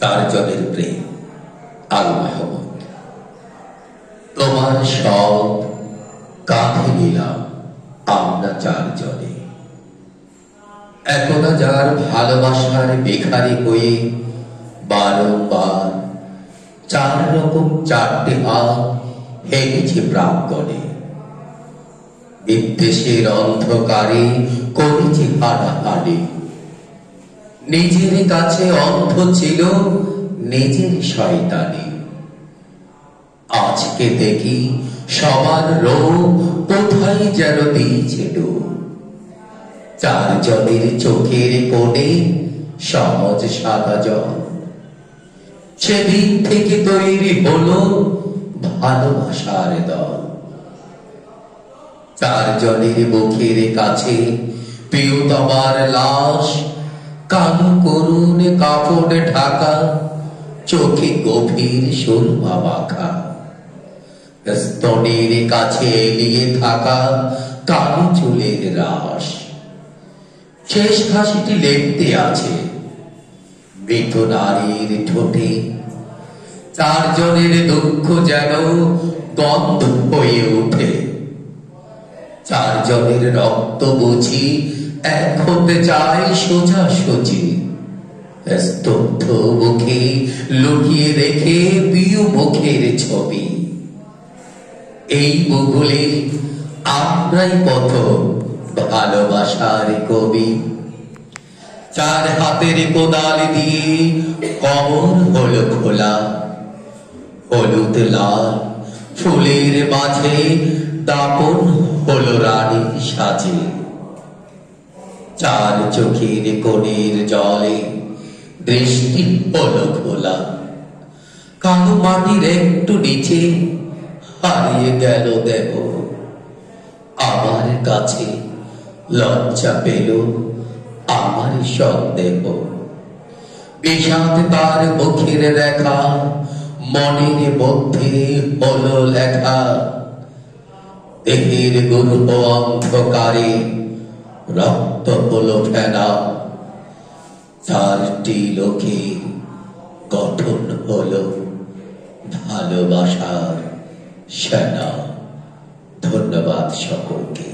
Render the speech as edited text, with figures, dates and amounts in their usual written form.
চারজনের প্রেম। আল মাহমুদ। তোমার সব কাঁধে নিলাম আমরা চারজনে, একদা যার ভালোবাসার বেখারি হয়ে বারংবার চার রকম চারটে হাত হেঁটেছে প্রাঙ্গণে, বিদ্বেষের অন্ধকারে করেছে হাডাহাডি। নিজের কাছে অন্ধ ছিল নিজের শয়তানি। আজকে দেখি সবার রোগ কোথায় যেন দিয়েছে ডুব। চারজনের চোখের কোণে সহজ সাদা জল, সেদিন থেকে তৈরি হলো ভালোবাসার দল। চারজনের মুখের কাছে প্রিয়তমার লাশ, কালো করুণ কাপড় ঢাকা, চোখে গভীর সুরমা মাখা। স্তনের কাছে এলিয়ে থাকা কালো চুলের রাশ, শেষ হাসিটি লেপতে আছে মৃত নারীর ঠোঁটে। চারজনের দুঃখ যেন গন্ধ হয়ে ওঠে। চারজনের রক্ত বুঝি এক হতে চায় সোজাসুজি। স্তব্ধ মুখে লুকিয়ে রেখে প্রিয় মুখের ছবি। এই ভূগোলে আমরাই পথ ভালোবাসার কবি। চার হাতের কোদাল দিয়ে কবর হলো খোলা, হলুদ লাল ফুলের মাঝে দাপন হলো রানীর সাজে। চার চোখের কোণের জলে দৃষ্টি হলো খোলা, কালো মাটির একটু নিচে হারিয়ে গেল দেহ। আমার কাছে লজ্জা পেল আমার সন্দেহ। বিষাদ তার মুখের রেখা মনের মধ্যে হলো লেখা। দেহের গর্ভ অন্ধকারে রক্ত হলো ফেনা। চারটি লোকের গঠন হলো ভালোবাসার সেনা। ধন্যবাদ সকলকে।